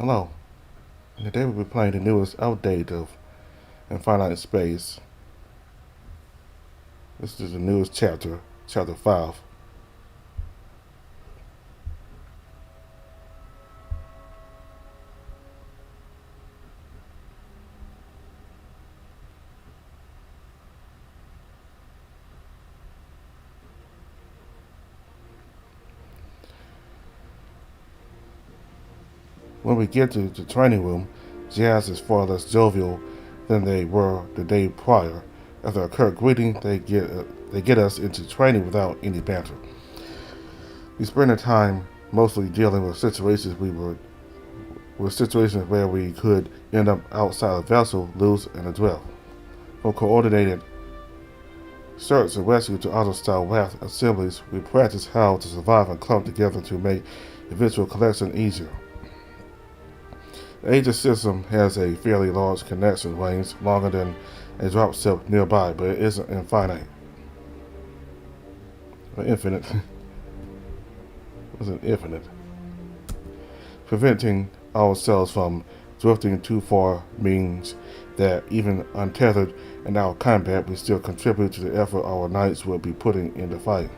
Hello, and today we'll be playing the newest update of Finite Space. This is the newest chapter, Chapter 5. When we get to the training room, Jazz is far less jovial than they were the day prior. After a curt greeting, they get us into training without any banter. We spend the time mostly dealing with situations where we could end up outside the vessel, loose and adrift. From coordinated search and rescue to auto-style raft assemblies, we practice how to survive and clump together to make eventual collection easier. The Aegis system has a fairly large connection range, longer than a drop ship nearby, but it isn't infinite. Or infinite. It wasn't infinite. Preventing ourselves from drifting too far means that even untethered in our combat, we still contribute to the effort our knights will be putting in the fight.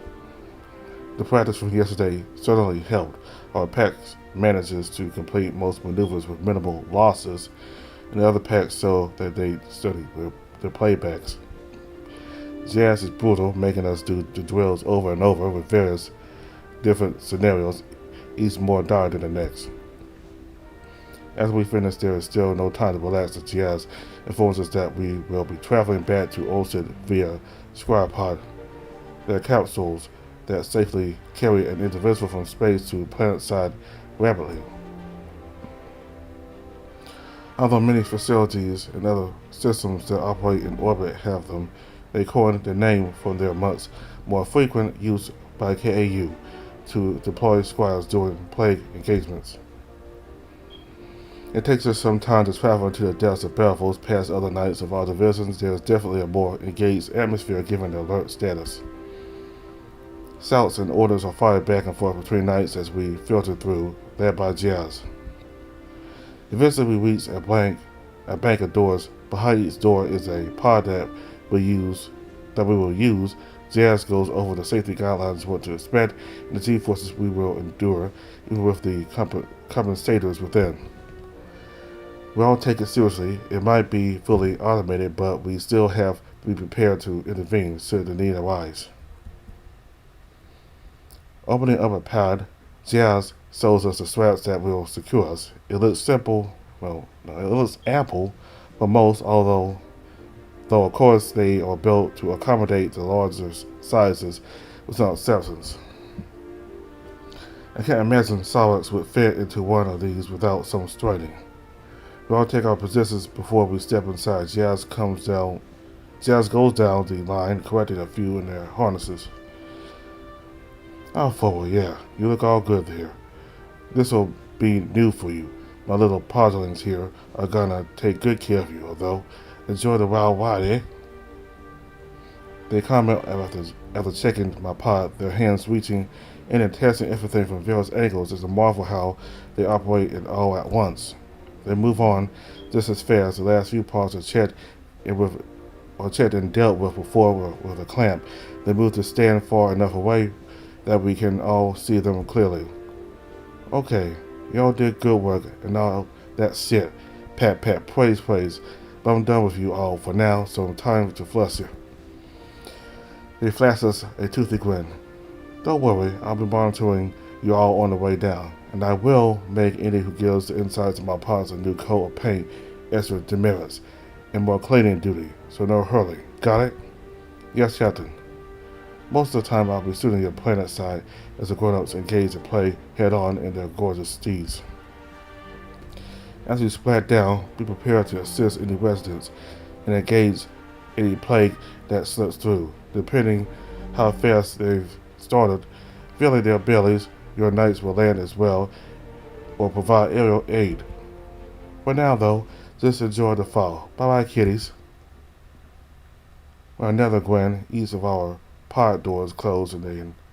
The practice from yesterday certainly helped. Our packs manages to complete most maneuvers with minimal losses, and the other packs show that they study their playbacks. Jazz is brutal, making us do the drills over and over with various different scenarios, each more dire than the next. As we finish, there is still no time to relax as Jazz informs us that we will be traveling back to Olcid via Squirepod. Their capsules that safely carry an individual from space to planetside rapidly. Although many facilities and other systems that operate in orbit have them, they coined the name from their much more frequent use by KAU to deploy squads during plague engagements. It takes us some time to travel into the depths of battles past other knights of our divisions. There is definitely a more engaged atmosphere given the alert status. Shouts and orders are fired back and forth between knights as we filter through, led by Jazz. Eventually we reach a bank of doors. Behind each door is a pod that we will use. Jazz goes over the safety guidelines, what to expect, and the G-forces we will endure, even with the compensators within. We all take it seriously. It might be fully automated, but we still have to be prepared to intervene should the need arise. Opening up a pod, Jazz shows us the straps that will secure us. It looks simple, it looks ample for most, though of course they are built to accommodate the larger sizes with some exceptions. I can't imagine Solix would fit into one of these without some straining. We all take our positions before we step inside. Jazz goes down the line, correcting a few in their harnesses. "Oh, forward, yeah. You look all good there. This'll be new for you. My little podlings here are gonna take good care of you, although enjoy the wild ride, eh?" They comment after checking my pod, their hands reaching in and testing everything from various angles. It's a marvel how they operate it all at once. They move on just as fast. The last few parts are checked and dealt with before with a clamp. They move to stand far enough away that we can all see them clearly. "Okay, y'all did good work and all that shit. Pat, pat, praise, praise. But I'm done with you all for now, so time to flush you." They flash us a toothy grin. "Don't worry, I'll be monitoring you all on the way down, and I will make any who gives the insides of my pods a new coat of paint extra demerits and more cleaning duty, so no hurry. Got it?" "Yes, Captain." Most of the time I'll be shooting your planet side as the grown-ups engage and play head-on in their gorgeous steeds. As we splat down, be prepared to assist any residents and engage any plague that slips through. Depending how fast they've started, filling their bellies, your knights will land as well or provide aerial aid. For now, though, just enjoy the fall. Bye-bye, kiddies. With another grin, each of our pod doors close and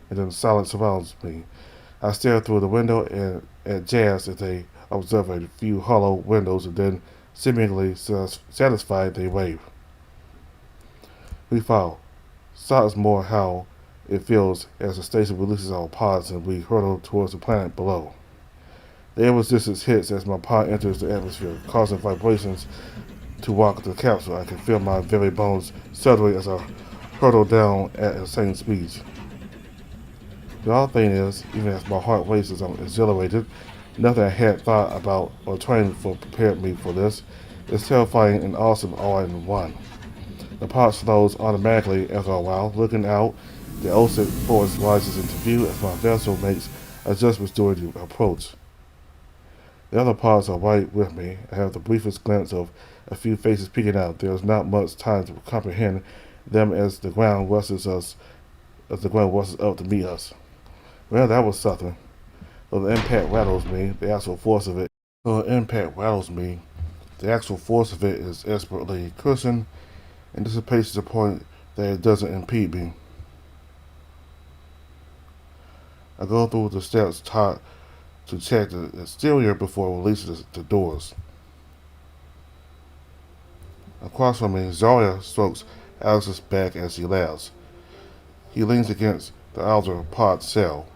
then silence surrounds me. I stare through the window at Jazz as they observe a few hollow windows, and then, seemingly satisfied, they wave. We follow. Silence more how it feels as the station releases our pods and we hurtle towards the planet below. The air resistance hits as my pod enters the atmosphere, causing vibrations to rock the capsule. I can feel my very bones shuddering as I hurtle down at insane speeds. The odd thing is, even as my heart races, I'm exhilarated. Nothing I had thought about or trained for prepared me for this. It's terrifying and awesome all in one. The pod slows automatically after a while. Looking out, the ocean forest rises into view as my vessel makes adjustments during the approach. The other pods are right with me. I have the briefest glimpse of a few faces peeking out. There is not much time to comprehend them as the ground rushes up to meet us. Well, that was something. Though the impact rattles me, the actual force of it. Though the impact rattles me, the actual force of it is expertly cushioned and dissipates to the point that it doesn't impede me. I go through the steps taught to check the exterior before releasing the doors. Across from me, Zarya strokes Alex's back as he laughs. He leans against the outer pod cell,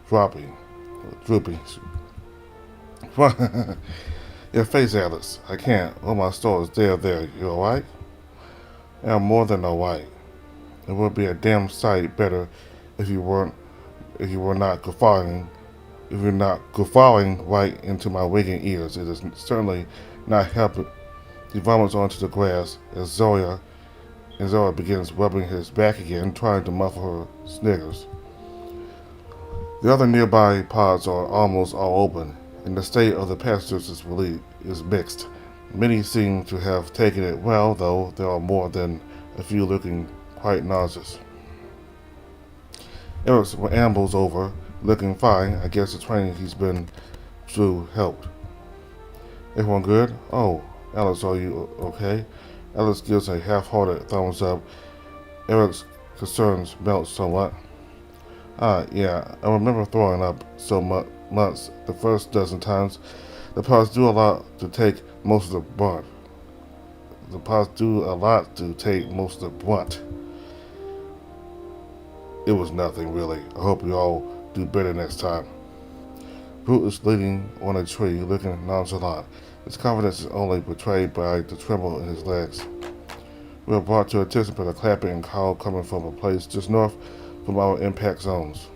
drooping. Your face, Alex. I can't. Oh, my stars. There. You alright? I'm more than alright. It would be a damn sight better if you were not guffawing right into my waking ears. It is certainly not helping. He vomits onto the grass as Zora begins rubbing his back again, trying to muffle her sniggers. The other nearby pods are almost all open, and the state of the passengers is mixed. Many seem to have taken it well, though there are more than a few looking quite nauseous. Eric ambles over, looking fine. I guess the training he's been through helped. Everyone good? Oh, Alex, are you okay? Alex gives a half-hearted thumbs up. Eric's concerns melt somewhat. Yeah, I remember throwing up so much the first dozen times. The pods do a lot to take most of the brunt. It was nothing, really. I hope you all do better next time. Brute is leaning on a tree, looking nonchalant. His confidence is only betrayed by the tremble in his legs. We are brought to attention by the clapping and call coming from a place just north from our impact zones.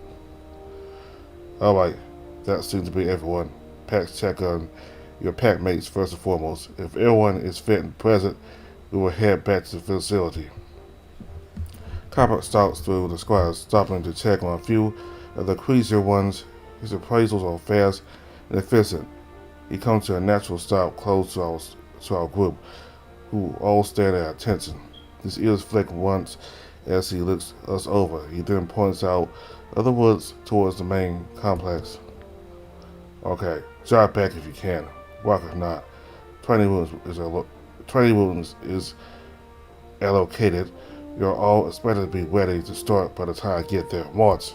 Alright, that seems to be everyone. Packs check on your pack mates first and foremost. If everyone is fit and present, we will head back to the facility. Copper stalks through the squads, stopping to check on a few of the crazier ones. His appraisals are fast and efficient. He comes to a natural stop close to our group, who all stand at attention. His ears flick once as he looks us over. He then points out other woods towards the main complex. Okay, drive back if you can. Walk if not. Training rooms is allocated. You're all expected to be ready to start by the time I get there. March.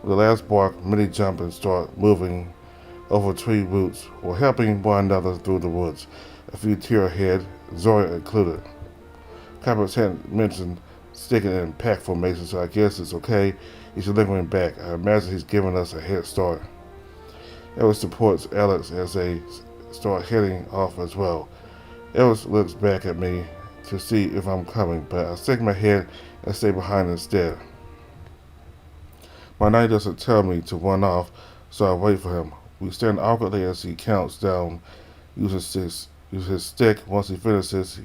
With the last bark, many jump and start moving over tree roots or helping one another through the woods. A few tear ahead, Zora included. Copper's had mentioned sticking in pack formation, so I guess it's okay. He's delivering back. I imagine he's giving us a head start. Ellis supports Alex as they start heading off as well. Ellis looks back at me to see if I'm coming, but I shake my head and stay behind instead. My knight doesn't tell me to run off, so I wait for him. We stand awkwardly as he counts down, uses his stick. Once he finishes,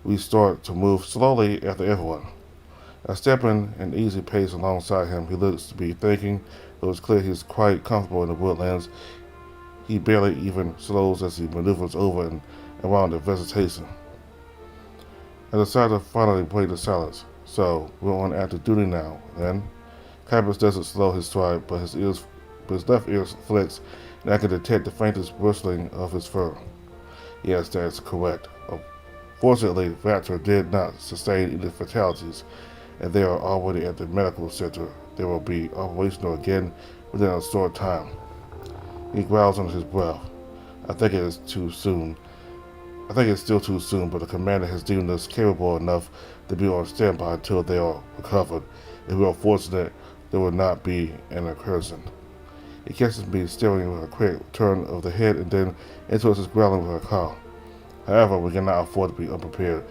we start to move slowly after everyone. I step in an easy pace alongside him. He looks to be thinking, though it's clear he's quite comfortable in the woodlands. He barely even slows as he maneuvers over and around the vegetation. I decide to finally break the silence. So, we're on active duty now, then. Kypers doesn't slow his stride, but his left ear flicks, and I can detect the faintest bristling of his fur. Yes, that's correct. Fortunately, Raptor did not sustain any fatalities, and they are already at the medical center. They will be operational again within a short time. He growls under his breath. I think it is too soon. I think it's still too soon, but the commander has deemed us capable enough to be on standby until they are recovered. If we are fortunate, there will not be an incursion. He catches me staring with a quick turn of the head and then interrupts his growling with a call. However, we cannot afford to be unprepared.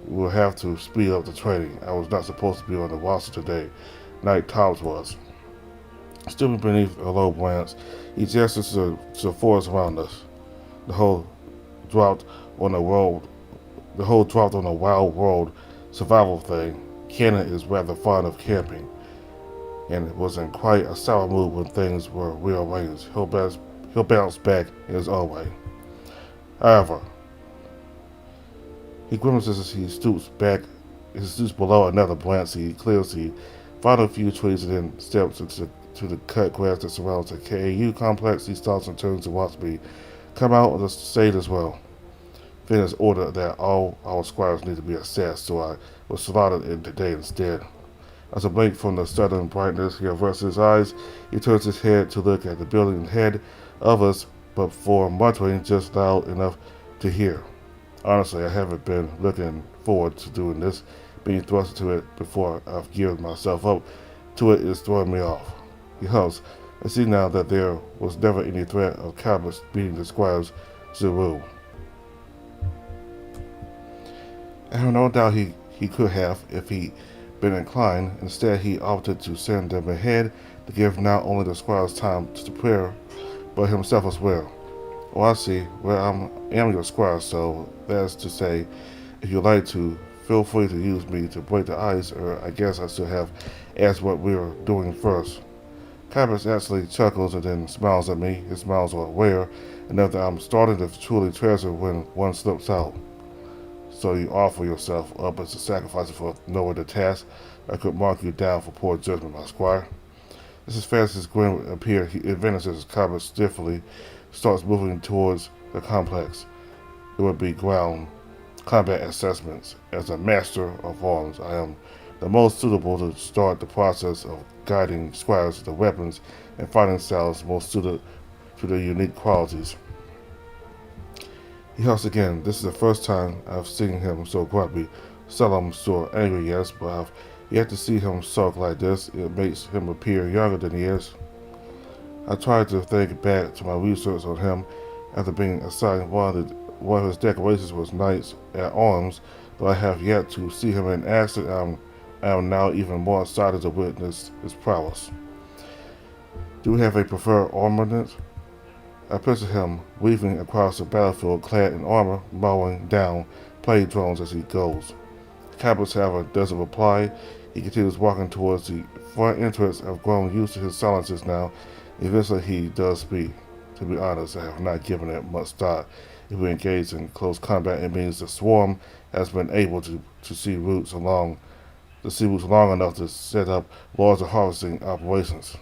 We will have to speed up the training. I was not supposed to be on the roster today. Knight Tops was. Stooping beneath a low branch, he gestures to the forest around us. The whole dropped on a wild world survival thing. Cannon is rather fond of camping, and it was in quite a sour mood when things were rearranged. He'll bounce back in his own way. However, he grimaces as he stoops below another branch. He clears the final few trees and then steps to the cut grass that surrounds the KAU complex. He stops and turns to watch me come out of the shade as well. Finn has ordered that all our squires need to be assessed, so I was slaughtered in today instead. As a blink from the sudden brightness, he averts his eyes. He turns his head to look at the building ahead of us, but for muttering just loud enough to hear. Honestly, I haven't been looking forward to doing this. Being thrust into it before I've geared myself up to it is throwing me off. He huffs. I see now that there was never any threat of cowardice beating the squires to the room. I have no doubt he could have if he'd been inclined. Instead, he opted to send them ahead to give not only the squires time to prepare, but himself as well. Oh, I see. Well, I am your squire, so that's to say, if you'd like to, feel free to use me to break the ice, or I guess I should have asked what we were doing first. Cabot actually chuckles and then smiles at me. His smiles are rare, enough that I'm starting to truly treasure when one slips out. So you offer yourself up as a sacrifice for knowing the task. I could mark you down for poor judgment, my squire. Just as fast as his grin would appear, he advances as Cabot stiffly starts moving towards the complex. It would be ground combat assessments. As a master of arms, I am the most suitable to start the process of guiding squires to the weapons and fighting styles most suited to their unique qualities. He huffs again. This is the first time I've seen him so grumpy. Seldom so angry, yes, but I've yet to see him sulk like this. It makes him appear younger than he is. I tried to think back to my research on him after being assigned one of his decorations was Knights at Arms, but I have yet to see him in action. I am now even more excited to witness his prowess. Do we have a preferred armament? I picture him weaving across the battlefield clad in armor, mowing down plague drones as he goes. Cabot, however, doesn't reply. He continues walking towards the front entrance. I've grown used to his silences now. Eventually he does speak. To be honest, I have not given it much thought. If we engage in close combat, it means the swarm has been able to see routes long enough to set up larger harvesting operations.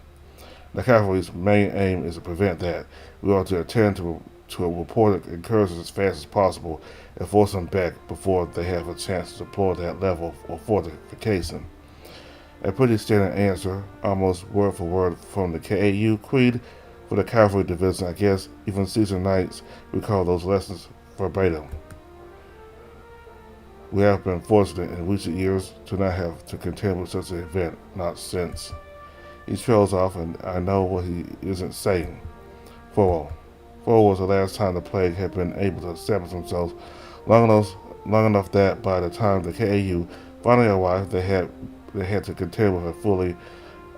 The cavalry's main aim is to prevent that. We are to attend to a reported incursion as fast as possible and force them back before they have a chance to deploy that level of fortification. A pretty standard answer, almost word for word from the KAU creed for the cavalry division. I guess even seasoned knights recall those lessons verbatim. We have been fortunate in recent years to not have to contend with such an event, not since. He trails off, and I know what he isn't saying. Forward was the last time the plague had been able to establish themselves long enough that by the time the KAU finally arrived, they had to contend with a fully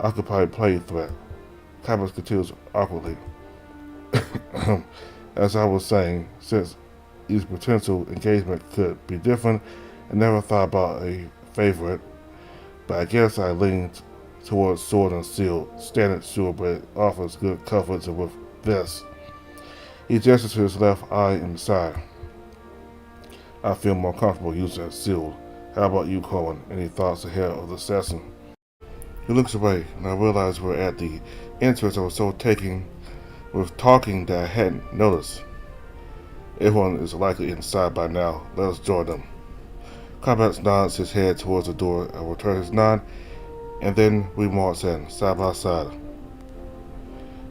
occupied plague threat. Cabot continues awkwardly. As I was saying, since each potential engagement could be different, I never thought about a favorite, but I guess I leaned towards sword and shield. Standard sure, but it offers good coverage with this. He gestures to his left eye and side. I feel more comfortable using a shield. How about you, Cohen? Any thoughts ahead of the session? He looks away, and I realize we're at the entrance. I was so taken with talking that I hadn't noticed. Everyone is likely inside by now. Let us join them. Combat nods his head towards the door. I return his nod, and then we march in, side by side.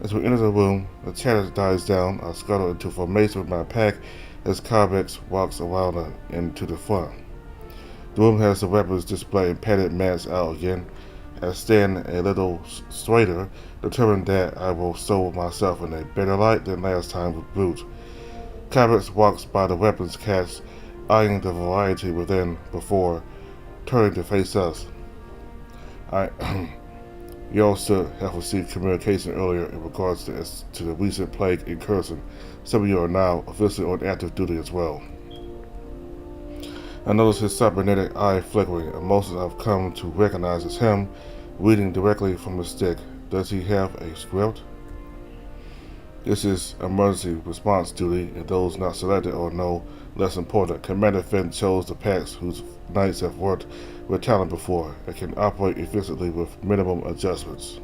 As we enter the room, the chatter dies down. I scuttle into formation with my pack as Carbex walks around into the front. The room has the weapons display and padded mats out again. I stand a little straighter, determined that I will show myself in a better light than last time with Brute. Carbex walks by the weapons cache, eyeing the variety within before turning to face us. You all should have received communication earlier in regards to the recent plague incursion. Some of you are now officially on active duty as well. I notice his cybernetic eye flickering, and most I've come to recognize as him, reading directly from the stick. Does he have a script? This is emergency response duty, and those not selected are no less important. Commander Finn chose the packs whose knights have worked with talent before and can operate efficiently with minimum adjustments.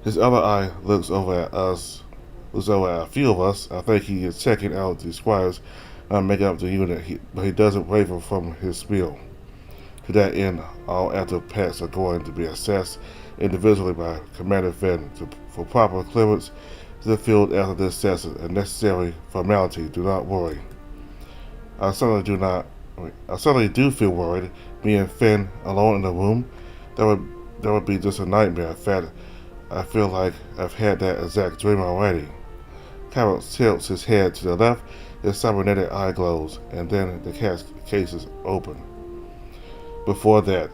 His other eye looks over at a few of us. I think he is checking out the squires making up the unit, but he doesn't waver from his spiel. To that end, all active packs are going to be assessed individually by Commander Finn for proper clearance to the field after this assessment, a necessary formality. Do not worry. I certainly do feel worried. Me and Finn alone in the room, that would be just a nightmare. In fact, I feel like I've had that exact dream already. Carol tilts his head to the left, his cybernetic eye glows, and then the case is open. Before that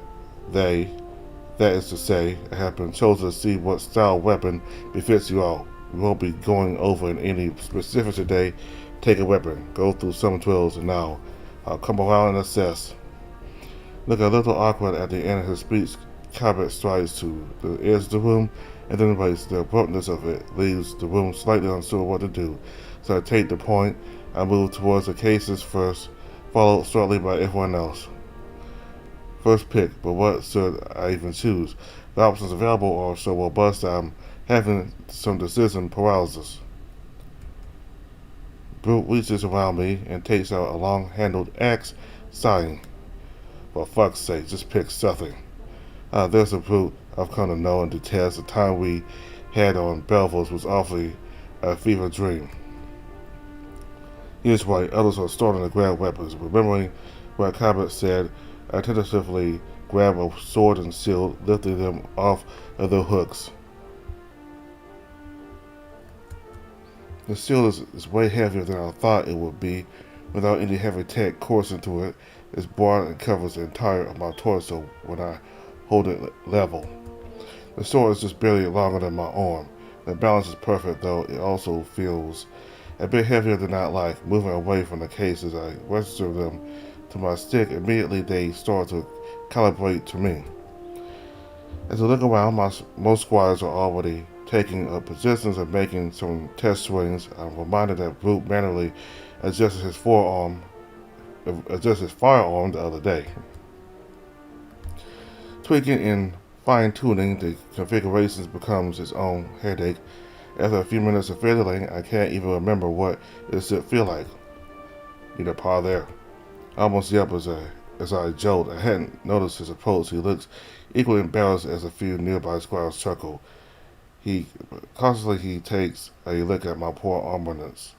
is to say, I have been chosen to see what style weapon befits you all. We won't be going over in any specifics today. Take a weapon, go through some drills, and now I'll come around and assess. Look a little awkward at the end of his speech. Corbett strides to the edge of the room and then waits. The abruptness of it leaves the room slightly unsure what to do. So I take the point. I move towards the cases first, followed shortly by everyone else. First pick, but what should I even choose? The options available are so robust I'm having some decision paralysis. Brute reaches around me and takes out a long-handled axe, sighing. For fuck's sake, just pick something. There's a Brute I've come to know and detest. The time we had on Belvos was awfully a fever dream. He is right, others are starting to grab weapons. Remembering what Cobbett said, I tentatively grab a sword and shield, lifting them off of their hooks. The shield is way heavier than I thought it would be, without any heavy tech coursing through it. It's broad and covers the entire of my torso when I hold it level. The sword is just barely longer than my arm. The balance is perfect, though it also feels a bit heavier than I'd like. Moving away from the case as I register them to my stick, immediately they start to calibrate to me. As I look around, most squads are already taking up positions and making some test swings. I'm reminded that Brute manually adjusted his firearm the other day. Tweaking and fine-tuning the configurations becomes its own headache. After a few minutes of fiddling, I can't even remember what it should feel like. Need a par there. I almost yelp as I jolt. I hadn't noticed his approach. He looks equally embarrassed as a few nearby squires chuckle. Cautiously he takes a look at my poor armaments.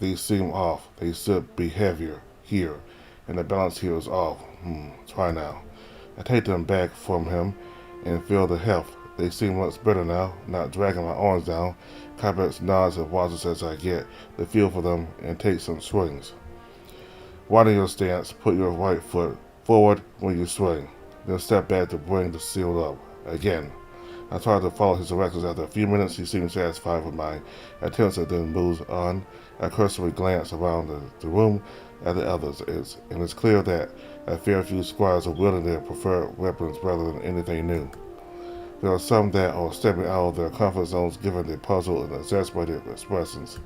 These seem off. They should be heavier here, and the balance here is off. Try now. I take them back from him and feel the heft. They seem much better now, not dragging my arms down. Cobbett nods and watches as I get the feel for them and take some swings. Widen your stance, put your right foot forward when you swing, then step back to bring the shield up. Again. I try to follow his directions. After a few minutes, he seems satisfied with my attempts and then moves on. I cursorily glance around the room at the others, and it's clear that a fair few squires are wielding their preferred weapons rather than anything new. There are some that are stepping out of their comfort zones, given their puzzled and exasperated expressions.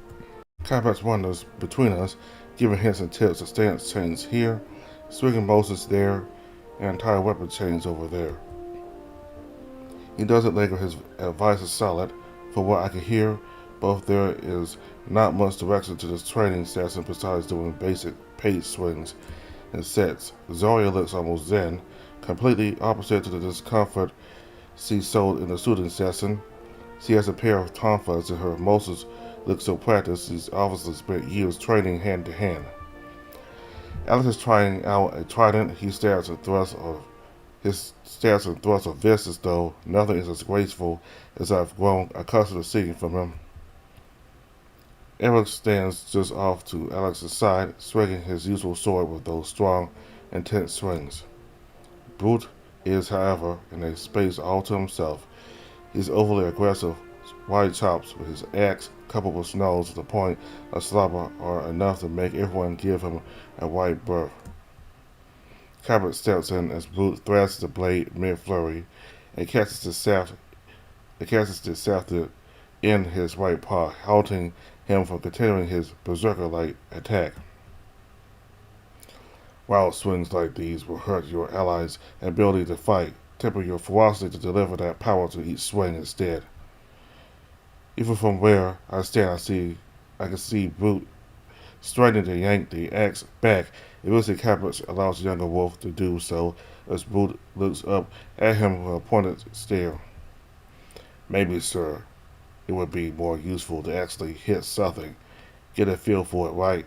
Combat wanders between us, giving hints and tips. A stance change here, swinging motions there, and entire weapon change over there. He doesn't linger. His advice is solid. For what I can hear, both there is not much direction to this training session besides doing basic pace swings and sets. Zarya looks almost zen, completely opposite to the discomfort She's sold in the shooting session. She has a pair of tonfas and her muscles look so practiced she's obviously spent years training hand to hand. Alex is trying out a trident. He stares and thrusts of fists as though nothing is as graceful as I've grown accustomed to seeing from him. Eric stands just off to Alex's side, swinging his usual sword with those strong, intense swings. Brute is, however, in a space all to himself. His overly aggressive wide chops with his axe, coupled with snarls to the point of slobber, are enough to make everyone give him a wide berth. Cabot steps in as Brute thrusts the blade mid-flurry and catches the shaft in his right paw, halting him from continuing his berserker-like attack. Wild swings like these will hurt your allies' ability to fight, temper your ferocity to deliver that power to each swing instead. Even from where I stand, I can see Brute straining to yank the axe back. Eventually, Cabot allows the younger wolf to do so as Brute looks up at him with a pointed stare. Maybe, sir, it would be more useful to actually hit something, get a feel for it right.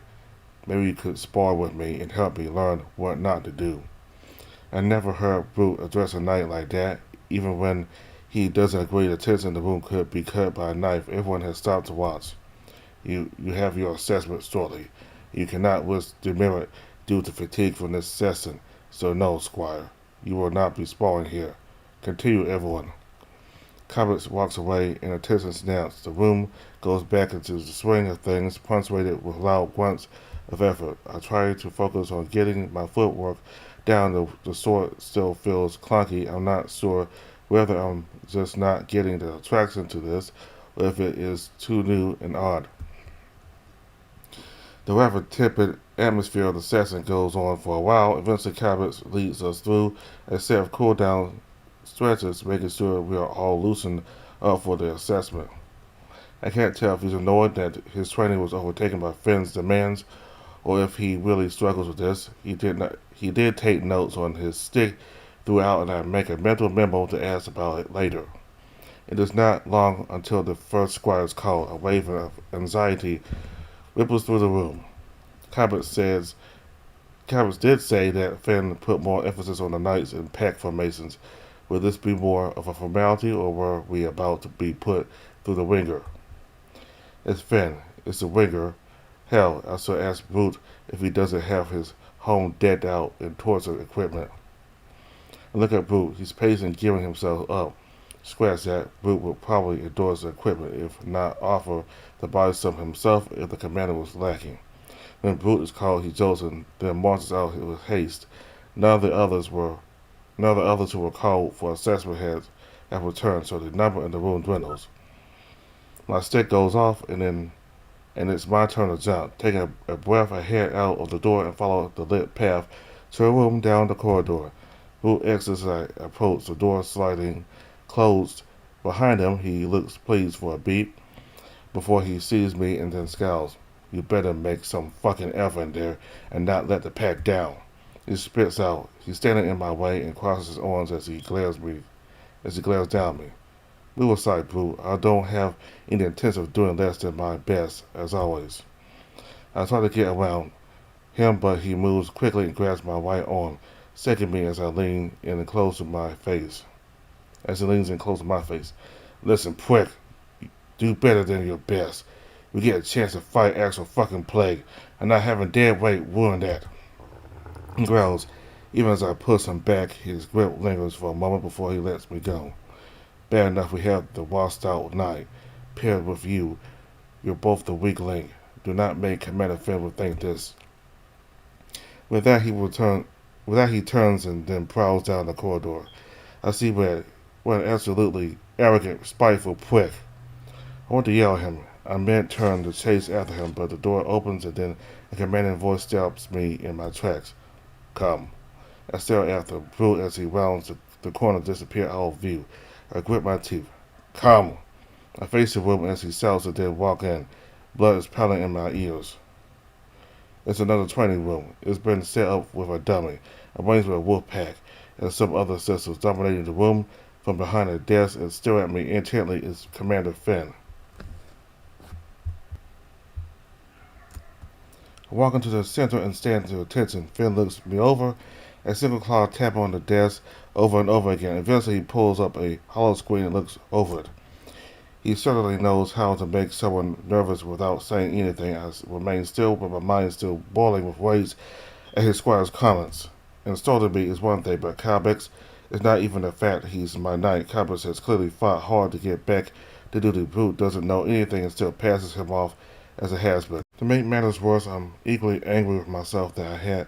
Maybe you could spar with me and help me learn what not to do. I never heard Brute address a knight like that. Even when he doesn't agree the tents in the room could be cut by a knife, everyone has stopped to watch. You have your assessment shortly. You cannot risk demerit due to fatigue from this session, so no, squire. You will not be sparring here. Continue, everyone. Cabot walks away and attention snaps. The room goes back into the swing of things, punctuated with loud grunts of effort. I try to focus on getting my footwork down. The sword still feels clunky. I'm not sure whether I'm just not getting the attraction to this, or if it is too new and odd. The rather tepid atmosphere of the session goes on for a while. Eventually, Cabot leads us through a set of cool-down stretches, making sure we are all loosened up for the assessment. I can't tell if he's annoyed that his training was overtaken by Finn's demands, or if he really struggles with this. He did take notes on his stick throughout, and I make a mental memo to ask about it later. It is not long until the first squire's call. A wave of anxiety ripples through the room. Cabot did say that Finn put more emphasis on the knights and pack formations. Will this be more of a formality, or were we about to be put through the ringer? It's Finn. It's the ringer. Hell, I shall ask Brute if he doesn't have his home decked out in torture equipment. I look at Brute. He's pacing, gearing himself up. Scratch that. Brute would probably endorse the equipment, if not offer to buy some himself if the commander was lacking. When Brute is called, he jolts and then marches out with haste. None of the others who were called for assessment have returned, so the number in the room dwindles. My stick goes off, and it's my turn to jump. Taking a breath, I head out of the door and follow the lit path to a room down the corridor. Brute exits as I approach, the door sliding closed behind him. He looks pleased for a beat before he sees me and then scowls. You better make some fucking effort in there and not let the pack down. He spits out. He's standing in my way and crosses his arms as he glares down at me. Move aside, Brute. I don't have any intention of doing less than my best, as always. I try to get around him, but he moves quickly and grabs my right arm, shaking me as I lean in and close to my face. Listen, prick. Do better than your best. We get a chance to fight actual fucking plague, and not having dead weight ruin that. He growls. Even as I push him back, his grip lingers for a moment before he lets me go. Bad enough we have the washed-out knight paired with you. You're both the weak link. Do not make Commander Finn think this. With that, he turns and then prowls down the corridor. I see what an absolutely arrogant, spiteful prick. I want to yell at him. I mid-turn to chase after him, but the door opens and then a commanding voice stops me in my tracks. Come. I stare after Brute as he rounds the corner to disappear out of view. I grit my teeth. Come. I face the room as he shouts and then walk in. Blood is pounding in my ears. It's another training room. It's been set up with a dummy, arranged with a wolf pack, and some other systems dominating the room. from behind the desk and staring at me intently is Commander Finn. I walk into the center and stand to attention. Finn looks me over, a single claw tap on the desk over and over again. Eventually he pulls up a hollow screen and looks over it. He certainly knows how to make someone nervous without saying anything. I remain still, but my mind is still boiling with rage at his squire's comments. Insulting me is one thing, but Kalbex is not even the fact he's my knight. Kalbex has clearly fought hard to get back to duty. Brute doesn't know anything and still passes him off as a has-been. To make matters worse, I'm equally angry with myself that I had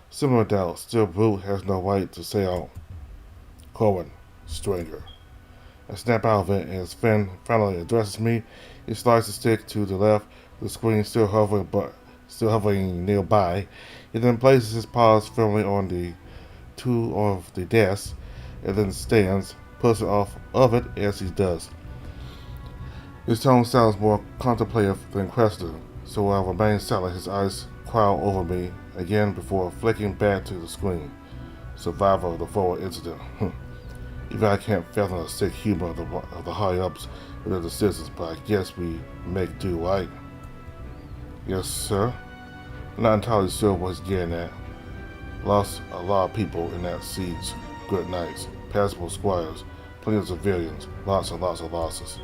similar doubts. Still, Brute has no right to say out. Corwin, Stringer. I snap out of it, and as Finn finally addresses me, he slides the stick to the left, the screen still hovering nearby. He then places his paws firmly on the two of the desk, and then stands, pushing off of it as he does. His tone sounds more contemplative than questioning, so I remain silent. His eyes crowd over me again before flicking back to the screen. Survivor of the forward incident. Even I can't fathom the sick humor of the high-ups with the citizens, but I guess we make do, right? Yes, sir. I'm not entirely sure what he's getting at. Lost a lot of people in that siege. Good knights, passable squires, plenty of civilians, lots and lots of losses.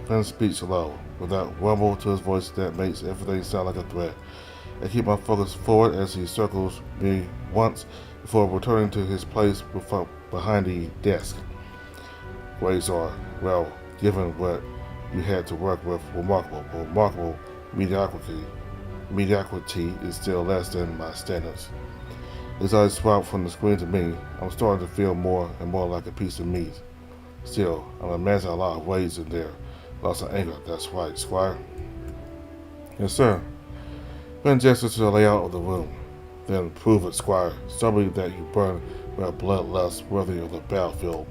Finn speaks low, with that rumble to his voice that makes everything sound like a threat. I keep my focus forward as he circles me once before returning to his place behind the desk. Grades are, well, given what you had to work with, remarkable mediocrity. Mediocrity is still less than my standards. His eyes swap from the screen to me. I'm starting to feel more and more like a piece of meat. Still, I'm imagining a lot of rage in there. Lots of anger, that's right, Squire. Yes, sir. Finn gestures to the layout of the room. Then prove it, Squire. Show me that you burn with a bloodlust worthy of the battlefield.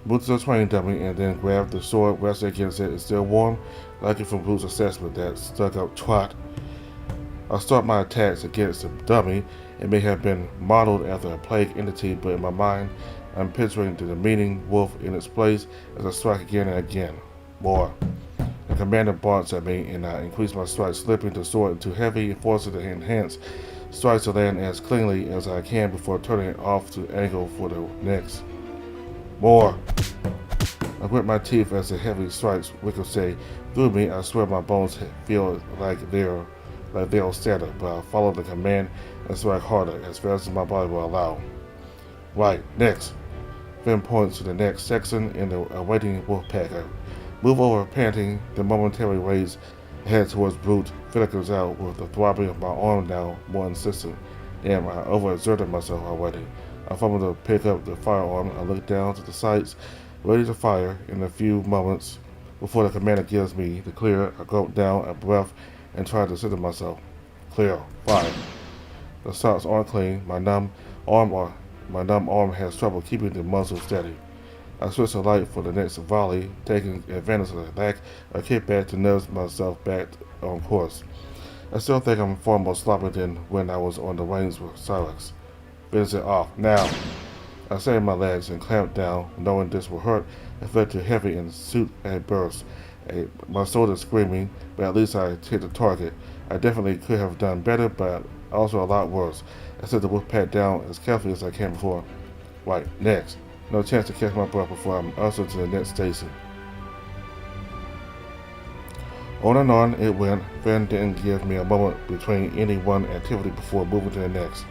Move to the training dummy and then grab the sword, rest against it. It's still warm, like it from Bruce's assessment, that stuck up twat. I'll start my attacks against the dummy. It may have been modeled after a plague entity, but in my mind, I'm picturing the demeaning wolf in its place as I strike again and again. More. The commander barks at me, and I increase my strike, slipping the sword into heavy and forcing the enhance strikes to land as cleanly as I can before turning it off to angle for the next. More. I grit my teeth as the heavy strikes ricochet through me. I swear my bones feel like they'll shatter, but I follow the command and strike harder as fast as my body will allow. Right, next. Finn points to the next section in the awaiting wolf pack. I move over, panting. The momentary raise head towards Brute flickers out with the throbbing of my arm now more insistent. Damn, I overexerted myself already. I fumble to pick up the firearm. I look down to the sights, ready to fire. In a few moments before the commander gives me the clear, I gulp down a breath and try to center myself. Clear. Fire. The shots aren't clean. My numb arm has trouble keeping the muzzle steady. I switch the light for the next volley, taking advantage of the lack of kickback to nudge myself back on course. I still think I'm far more sloppy than when I was on the range with Silex. Finish it off, now! I save my legs and clamp down, knowing this will hurt. I felt too heavy and suit had burst. My shoulder screaming, but at least I hit the target. I definitely could have done better, but also a lot worse. I set the wolf pack down as carefully as I can before. Right, next. No chance to catch my breath before I'm ushered to the next station. On and on it went. Finn didn't give me a moment between any one activity before moving to the next.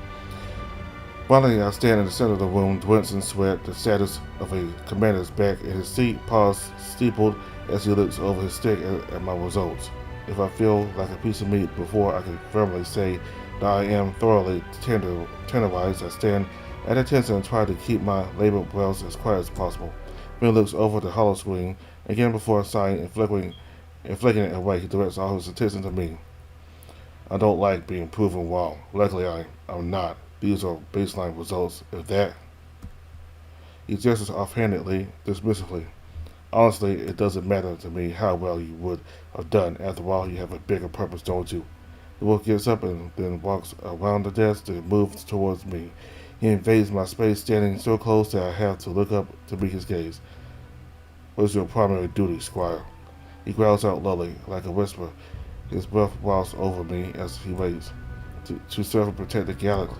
Finally, I stand in the center of the room, drenched in sweat, the status of a commander's back in his seat, paws steepled as he looks over his stick at my results. If I feel like a piece of meat before I can firmly say that I am thoroughly tenderized, I stand at attention and try to keep my labored brows as quiet as possible. Finn looks over the hollow screen again before sighing and flicking it away. He directs all his attention to me. I don't like being proven wrong. Luckily, I'm not. These are baseline results, if that. He gestures offhandedly, dismissively. Honestly, it doesn't matter to me how well you would have done. After all, you have a bigger purpose, don't you? The wolf gets up and then walks around the desk to move towards me. He invades my space, standing so close that I have to look up to meet his gaze. What is your primary duty, Squire? He growls out lowly, like a whisper. His breath whirls over me as he waits. To serve and protect the galaxy.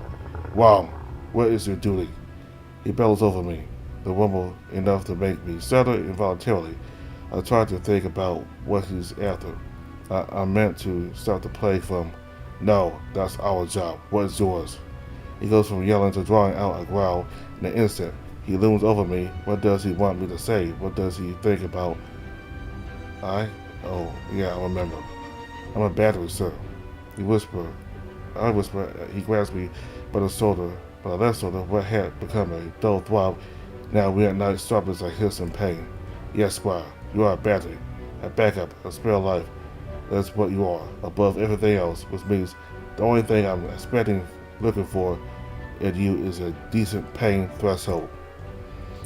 Wow, what is your duty? He bellows over me, the rumble enough to make me shudder involuntarily. I try to think about what he's after. I meant to stop the plague from, no, that's our job. What is yours? He goes from yelling to drawing out a growl in an instant. He looms over me. What does he want me to say? What does he think about? Oh, yeah, I remember. I'm a battery, sir. He whispered. I whisper. He grabs me by the shoulder, by the left shoulder. What had become a dull throb now reignite sharp as I hiss in pain. Yes, Squire, you are a battery, a backup, a spare life. That's what you are, above everything else, which means the only thing I'm looking for in you is a decent pain threshold.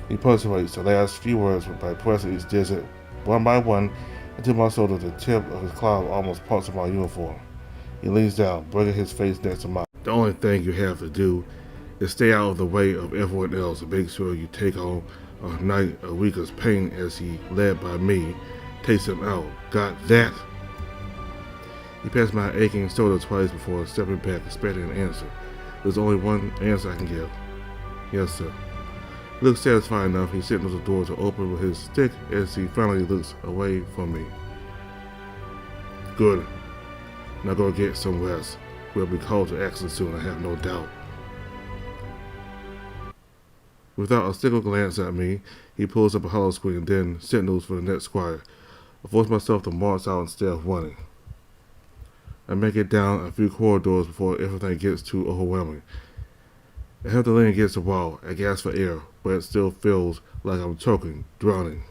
He punctuates the last few words by pressing each digit one by one until my shoulder, the tip of his claw almost punctures my uniform. He leans down, bringing his face next to mine. The only thing you have to do is stay out of the way of everyone else and make sure you take on a night a week of pain as he, led by me, takes him out. Got that? He pats my aching shoulder twice before stepping back, expecting an answer. There's only one answer I can give. Yes, sir. He looks satisfied enough. He signals the door to open with his stick as he finally looks away from me. Good. Now go get some rest. We'll be called to action soon, I have no doubt. Without a single glance at me, he pulls up a hollow screen and then signals for the next Squire. I force myself to march out instead of running. I make it down a few corridors before everything gets too overwhelming. I have to lean against the wall. I gasp for air, but it still feels like I'm choking, drowning.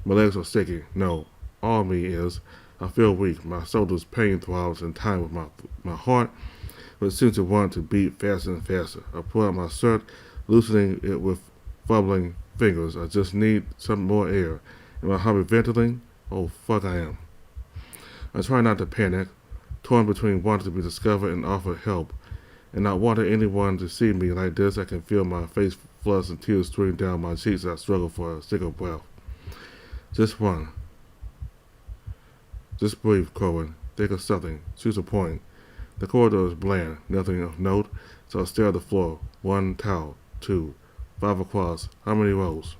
My legs are shaking. No, all of me is. I feel weak. My shoulders pain throbs in time with my heart, but it seems to want to beat faster and faster. I pull out my shirt, loosening it with fumbling fingers. I just need some more air. Am I hyperventilating? Oh, fuck I am. I try not to panic, torn between wanting to be discovered and offer help, and not wanting anyone to see me like this. I can feel my face flush and tears stream down my cheeks as I struggle for a single breath. Just one. Just breathe, Corwin. Think of something. Choose a point. The corridor is bland, nothing of note, so I stare at the floor. 1 towel, 2, 5 across. How many rows?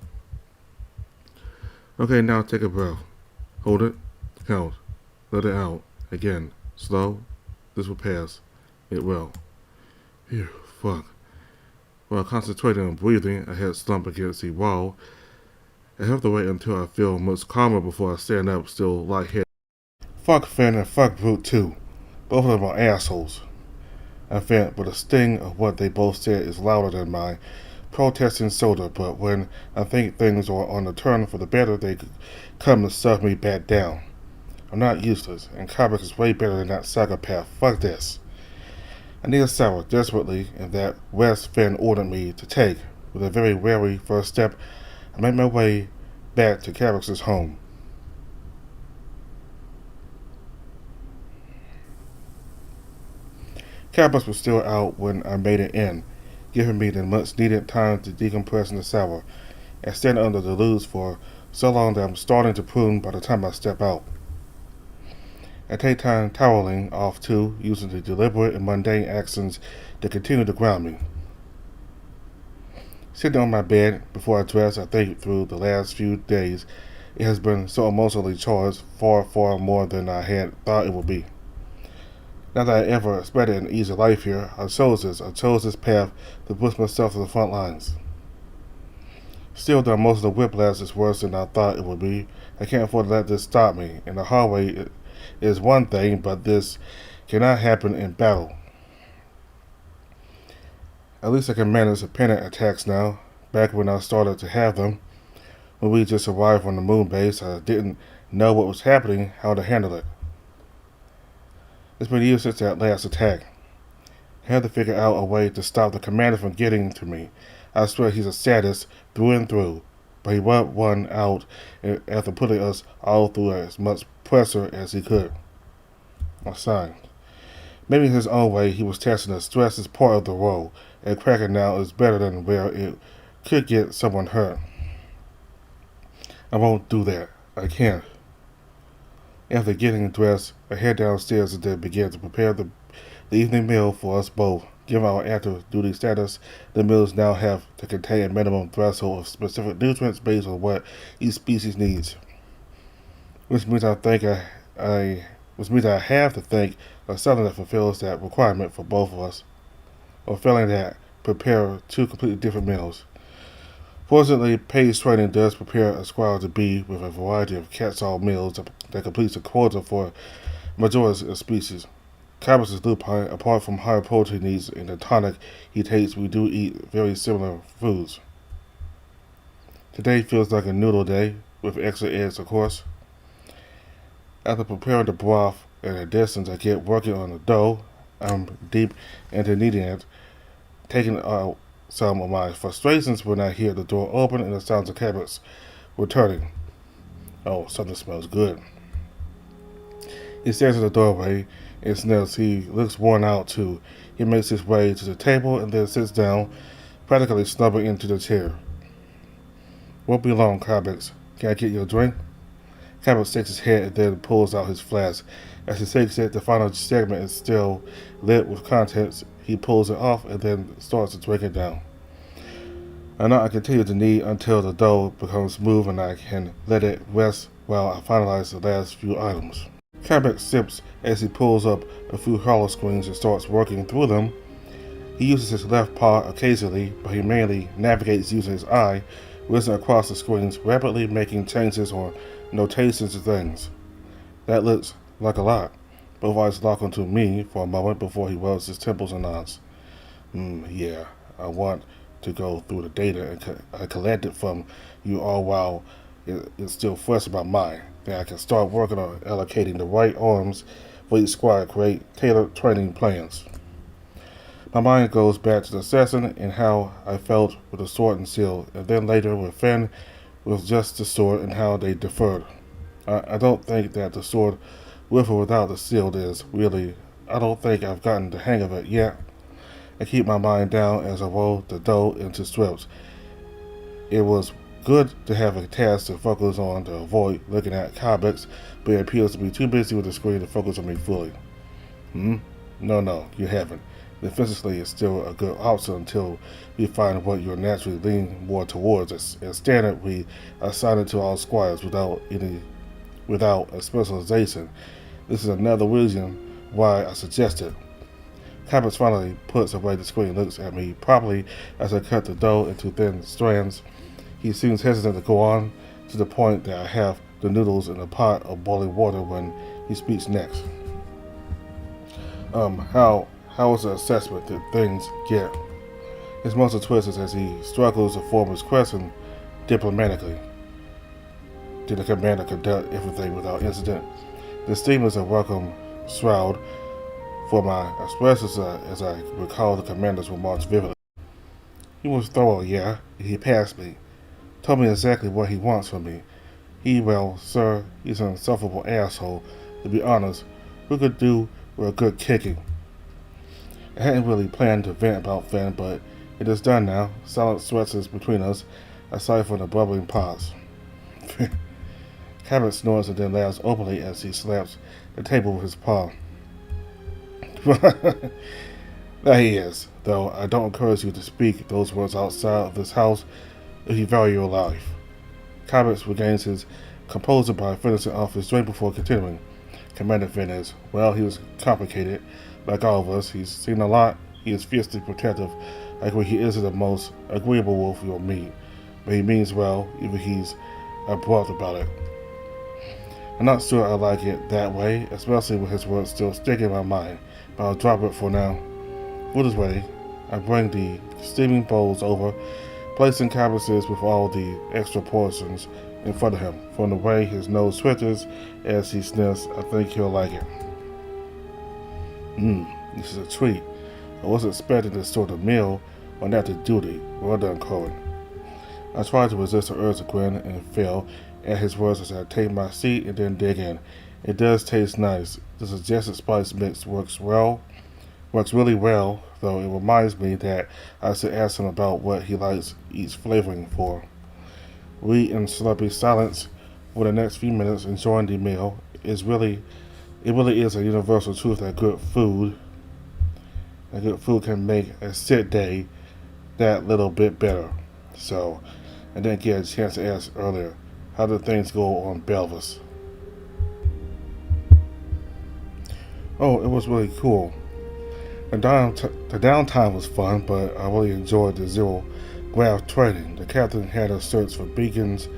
Okay, now take a breath. Hold it. Count. Let it out. Again. Slow. This will pass. It will. Phew, fuck. While concentrating on breathing, I head slumped against the wall. I have to wait until I feel much calmer before I stand up, still lightheaded. Fuck Finn and fuck Brute too. Both of them are assholes. I vent, but the sting of what they both said is louder than my protesting shoulder, but when I think things are on the turn for the better, they come and suck me back down. I'm not useless, and Comic is way better than that psychopath. Fuck this. I need a shower desperately, and that rest Finn ordered me to take. With a very wary first step, I make my way back to Cavix's home. Cavix was still out when I made it in, giving me the much needed time to decompress in the shower, and stand under the luge for so long that I'm starting to prune by the time I step out. I take time toweling off too, using the deliberate and mundane actions that continue to ground me. Sitting on my bed before I dress, I think through the last few days. It has been so emotionally charged, far, far more than I had thought it would be. Not that I ever expected an easy life here. I chose this path to push myself to the front lines. Still, though most of the whiplash is worse than I thought it would be, I can't afford to let this stop me. In the hallway is one thing, but this cannot happen in battle. At least I can manage the panic attacks now. Back when I started to have them, when we just arrived on the moon base, I didn't know what was happening, how to handle it. It's been years since that last attack. I had to figure out a way to stop the commander from getting to me. I swear he's a sadist through and through, but he rubbed one out after putting us all through as much pressure as he could. I signed. Maybe in his own way, he was testing the stress as part of the role, and cracking now is better than where it could get someone hurt. I won't do that. I can't. After getting dressed, I head downstairs and then begin to prepare the evening meal for us both. Given our active duty status, the meals now have to contain a minimum threshold of specific nutrients based on what each species needs. Which means I have to think of something that fulfills that requirement for both of us. Or failing that, prepare two completely different meals. Fortunately, Page Training does prepare a squirrel to be with a variety of catch-all meals that completes the quota for majority of species. Carbus' lupine, apart from higher protein needs and the tonic he takes, we do eat very similar foods. Today feels like a noodle day, with extra eggs of course. After preparing the broth and the distance I get working on the dough, I'm deep into kneading it, taking out some of my frustrations when I hear the door open and the sounds of Cabot's returning. Oh, something smells good. He stands in the doorway and sniffs. He looks worn out too. He makes his way to the table and then sits down, practically snubbing into the chair. Won't be long, Cabot. Can I get you a drink? Cabot shakes his head and then pulls out his flask. As he shakes it, the final segment is still lit with contents. He pulls it off and then starts to drink it down. I know I continue to knead until the dough becomes smooth and I can let it rest while I finalize the last few items. Cabot sips as he pulls up a few hollow screens and starts working through them. He uses his left paw occasionally, but he mainly navigates using his eye, whizzing across the screens, rapidly making changes or notations to things. That looks like a lot. Both eyes lock onto me for a moment before he rubs his temples and nods. Yeah, I want to go through the data I collected from you all while it's still fresh in my mind. Then I can start working on allocating the right arms for each squad, create tailored training plans. My mind goes back to the assassin and how I felt with the sword and shield, and then later with Finn with just the sword and how they differed. I don't think that the sword with or without the shield is really, I don't think I've gotten the hang of it yet. I keep my mind down as I roll the dough into strips. It was good to have a task to focus on to avoid looking at comics, but it appears to be too busy with the screen to focus on me fully. No, you haven't. Defensively is still a good option until we find what you're naturally leaning more towards. As standard, we assign it to all squires without a specialization. This is another reason why I suggested. Cabot finally puts away the screen and looks at me properly as I cut the dough into thin strands. He seems hesitant to go on, to the point that I have the noodles in a pot of boiling water when he speaks next. How is the assessment that things get? His muscle twists as he struggles to form his question diplomatically. Did the commander conduct everything without incident? The steam is a welcome shroud for my expressions as I recall the commander's remarks vividly. He was thorough, yeah. He passed me. Told me exactly what he wants from me. Well, sir, he's an insufferable asshole. To be honest, we could do with a good kicking. I hadn't really planned to vent about Finn, but it is done now. Silent stretches between us, aside from the bubbling pause. Cabot snores and then laughs openly as he slaps the table with his paw. There he is, though I don't encourage you to speak those words outside of this house if you value your life. Cabot regains his composure by finishing off his drink before continuing. Commander Finn is, well, he was complicated. Like all of us, he's seen a lot. He is fiercely protective, like when he isn't the most agreeable wolf you'll meet. But he means well, even he's abrupt about it. I'm not sure I like it that way, especially with his words still sticking in my mind, but I'll drop it for now. Food is ready. I bring the steaming bowls over, placing cabbages with all the extra portions in front of him. From the way his nose twitches as he sniffs, I think he'll like it. This is a treat. I wasn't expecting this sort of meal on active duty. Well done, Cohen. I tried to resist the urge to grin and fail at his words as I take my seat and then dig in. It does taste nice. the suggested spice mix works really well, though it reminds me that I should ask him about what he likes each flavoring for. We in sloppy silence for the next few minutes enjoying the meal. It really is a universal truth that good food can make a sit day that little bit better. So, I didn't get a chance to ask earlier, how did things go on Belvis? Oh, it was really cool. The downtime was fun, but I really enjoyed the zero graph training. The captain had us search for beacons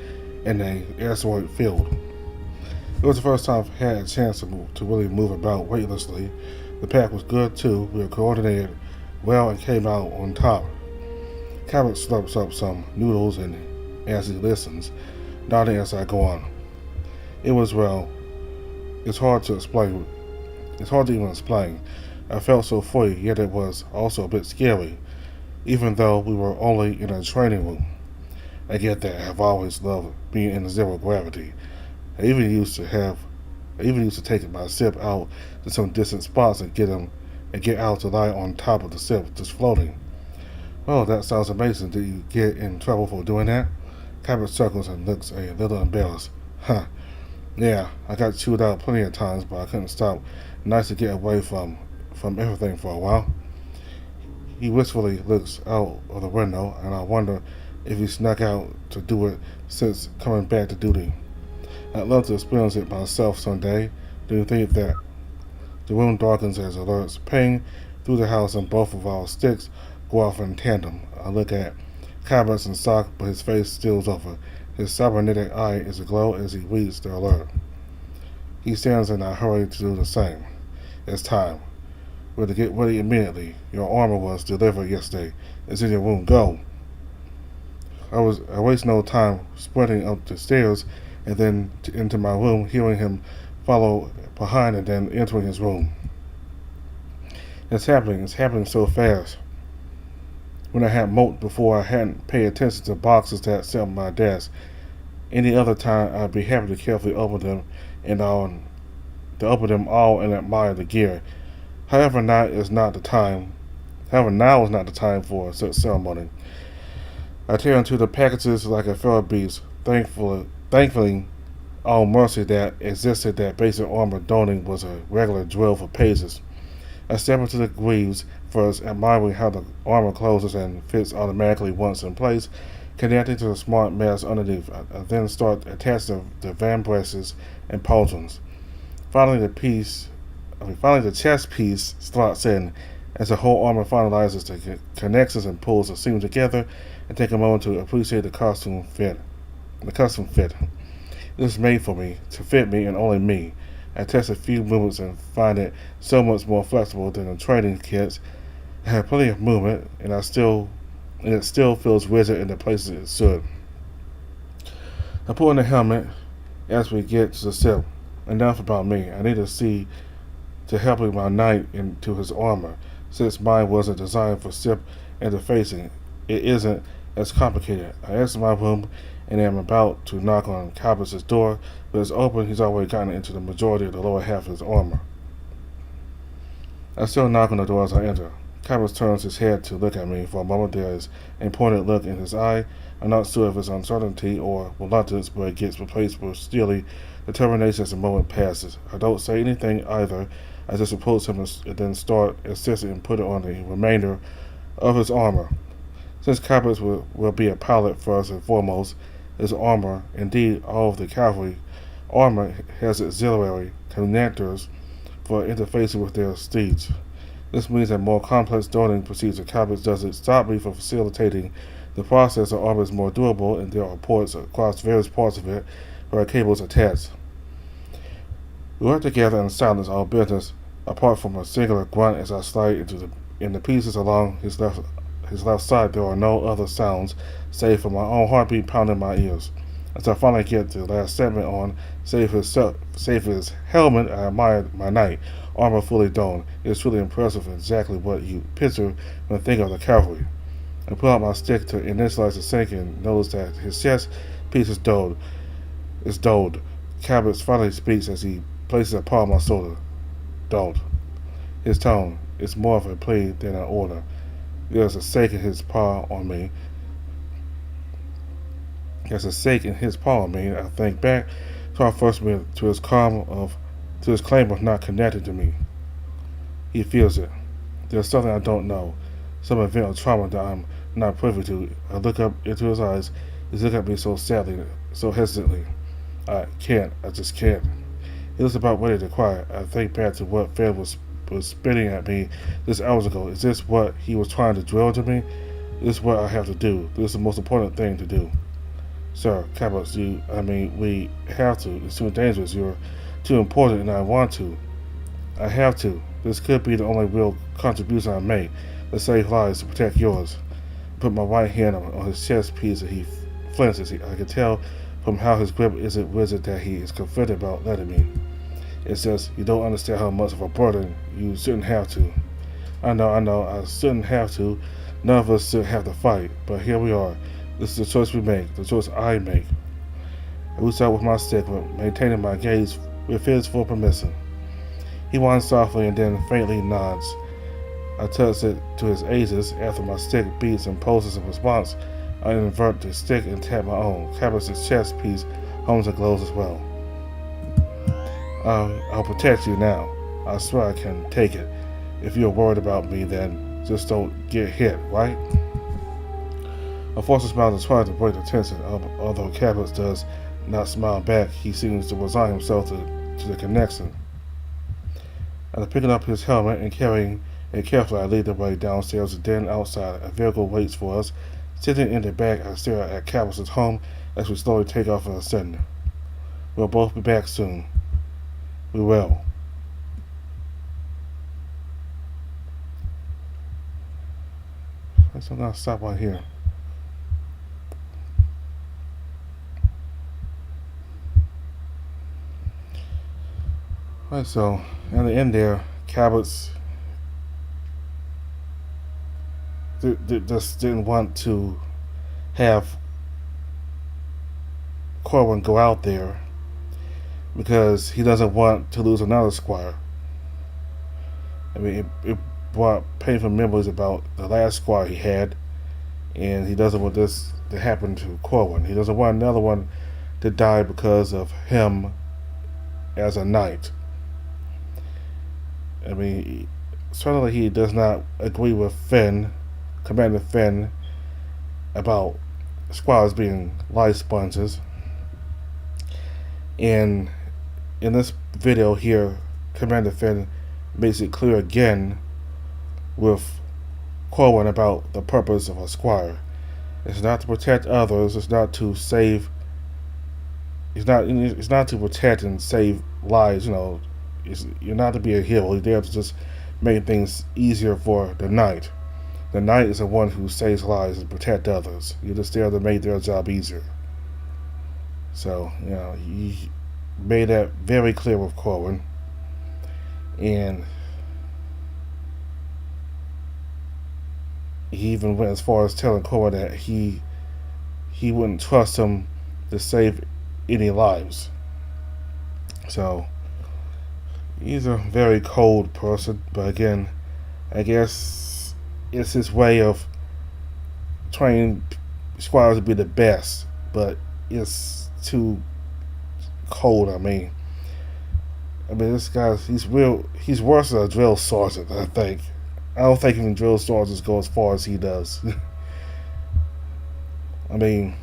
in the asteroid field. It was the first time I've had a chance to really move about weightlessly. The pack was good too. We were coordinated well and came out on top. Cabot slurps up some noodles and as he listens, nodding as I go on. It was, well, it's hard to explain. It's hard to even explain. I felt so free, yet it was also a bit scary, even though we were only in a training room. I get that. I've always loved being in zero gravity. I even used to take my ship out to some distant spots and get out to lie on top of the ship, just floating. Oh, that sounds amazing. Did you get in trouble for doing that? Cabot circles and looks a little embarrassed. Huh. Yeah, I got chewed out plenty of times, but I couldn't stop. Nice to get away from everything for a while. He wistfully looks out of the window, and I wonder if he snuck out to do it since coming back to duty. I'd love to experience it myself someday. Do you think that the room darkens as alerts ping through the house and both of our sticks go off in tandem? I look at Cabot's and Sock, but his face stills over. His cybernetic eye is aglow as he reads the alert. He stands and I hurry to do the same. It's time. We're to get ready immediately. Your armor was delivered yesterday. It's in your room. Go. I waste no time sprinting up the stairs and then into my room, hearing him follow behind and then entering his room. It's happening so fast. When I had moped before, I hadn't paid attention to boxes that sat on my desk. Any other time, I'd be happy to carefully open them all and admire the gear. However, now is not the time for such ceremony. I tear into the packages like a feral beast, thankfully, all mercy that existed that basic armor donning was a regular drill for pages. I step into the greaves first, admiring how the armor closes and fits automatically once in place, connecting to the smart mass underneath. I then start attaching the vambraces and pauldrons. Finally, the chest piece slots in. As the whole armor finalizes the connections and pulls the seams together, I take a moment to appreciate the custom fit. It was made for me, to fit me and only me. I test a few movements and find it so much more flexible than the training kits. I have plenty of movement, and it still feels rigid in the places it should. I pull in the helmet as we get to the ship. Enough about me. I need to see to helping my knight into his armor. Since mine wasn't designed for ship interfacing, it isn't as complicated. I exit my room and am about to knock on Cabot's door, but it's open. He's already gotten into the majority of the lower half of his armor. I still knock on the door as I enter. Cabot turns his head to look at me. For a moment there is a pointed look in his eye. I'm not sure if it's uncertainty or reluctance, but it gets replaced with steely determination as the moment passes. I don't say anything either. I just approach him and then start assisting and put it on the remainder of his armor. Since Cabot will be a pilot first and foremost, his armor, indeed all of the cavalry armor, has auxiliary connectors for interfacing with their steeds. This means that more complex donning procedure Cabot doesn't stop me from facilitating the process. The armor is more durable, and there are ports across various parts of it where cables attached. We work together in silence, our business, apart from a singular grunt as I slide in the pieces along his left side. There are no other sounds, save for my own heartbeat pounding my ears. As I finally get the last segment on, save his helmet, I admire my knight, armor fully donned. It's truly impressive and exactly what you picture when you think of the cavalry. I pull out my stick to initialize the sync and notice that his chest piece is dulled. Cabot finally speaks as he places a paw on my shoulder. don't. His tone is more of a plea than an order. There's a stake in his paw on me. There's a stake in his paw on me. I think back to our first meeting, to his claim of not connecting to me. He feels it. There's something I don't know, some event or trauma that I'm not privy to. I look up into his eyes. He's looking at me so sadly, so hesitantly. I just can't. He looks about ready to cry. I think back to what Fed was spitting at me just hours ago. Is this what he was trying to drill into me? This is what I have to do. This is the most important thing to do. Sir, Cabot, we have to. It's too dangerous. You're too important, and I want to. I have to. This could be the only real contribution I make to save lives, to protect yours. I put my right hand on his chest piece, and he flinches. I can tell from how his grip isn't rigid that he is conflicted about letting me. It's just, you don't understand how much of a burden you shouldn't have to. I know, I shouldn't have to. None of us should have to fight, but here we are. This is the choice we make, the choice I make. I reach out with my stick, maintaining my gaze with his for permission. He whines softly and then faintly nods. I touch it to his ages. After my stick beats and poses in response, I invert the stick and tap my own. Cabot's chest piece hums and glows as well. I'll protect you now. I swear I can take it. If you're worried about me, then just don't get hit, right? I force a smile to try to break the tension. Although Cabot does not smile back, he seems to resign himself to the connection. After picking up his helmet and carrying it carefully, I lead the way downstairs and then outside. A vehicle waits for us. Sitting in the back, I stare at Cabot's home as we slowly take off and ascend. We'll both be back soon. We will. I'm gonna stop right here. Alright, so at the end there, Cabot's just didn't want to have Corwin go out there because he doesn't want to lose another squire. I mean, it brought painful memories about the last squire he had, and he doesn't want this to happen to Corwin. He doesn't want another one to die because of him as a knight. I mean, certainly he does not agree with Commander Finn, about squires being life sponges. And in this video here, Commander Finn makes it clear again with Corwin about the purpose of a squire. It's not to protect others. It's not to save. It's not to protect and save lives. You're not to be a hero. You're there to just make things easier for the knight. The knight is the one who saves lives and protect others. You're just there to make their job easier. So, he made that very clear with Corwin. And he even went as far as telling Corwin that he wouldn't trust him to save any lives. So, he's a very cold person, but again, I guess it's his way of training squires to be the best, but it's too cold. I mean, this guy's he's worse than a drill sergeant, I think. I don't think even drill sergeants go as far as he does. I mean,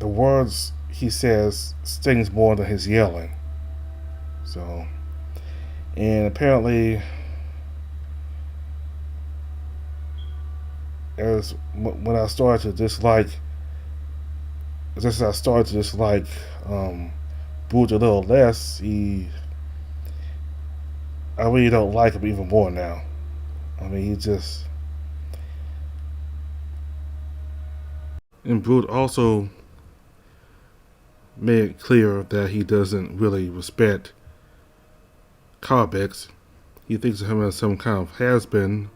the words he says stings more than his yelling. So, and apparently, when I started to dislike, Brute a little less, I really don't like him even more now. I mean, he just. And Brute also made it clear that he doesn't really respect Carbex. He thinks of him as some kind of has-been,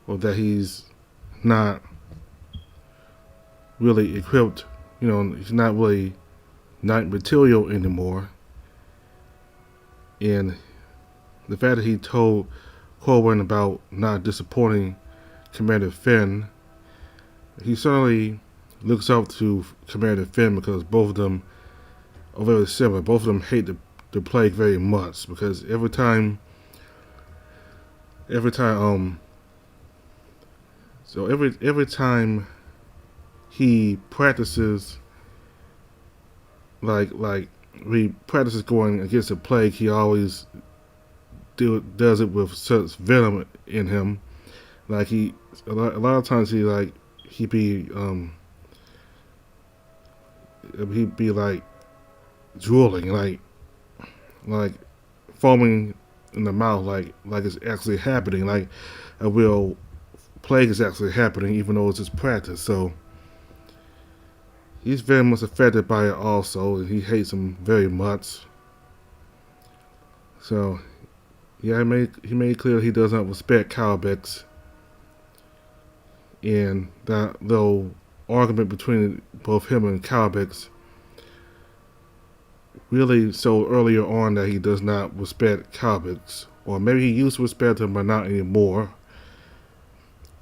or that he's not really equipped. He's not really not material anymore. And the fact that he told Corwin about not disappointing Commander Finn, he certainly looks up to Commander Finn because both of them are very similar. Both of them hate the plague very much because every time he practices he practices going against the plague, he always does it with such venom in him. Like a lot of times he'd be like drooling, like foaming in the mouth, like it's actually happening, like a real plague is actually happening, even though it's just practice. So he's very much affected by it also, and he hates him very much. So yeah, he made clear he does not respect Cowbex, and that little argument between both him and Cowbex really showed earlier on that he does not respect Cowbex, or maybe he used to respect him but not anymore,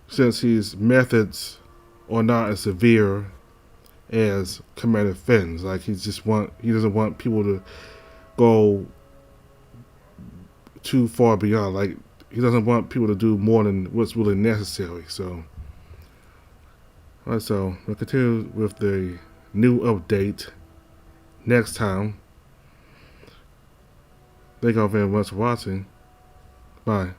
since his methods are not as severe as Commander Finn's. Like he doesn't want people to go too far beyond. Like he doesn't want people to do more than what's really necessary. So, alright, so we'll continue with the new update next time. Thank you all very much for watching. Bye.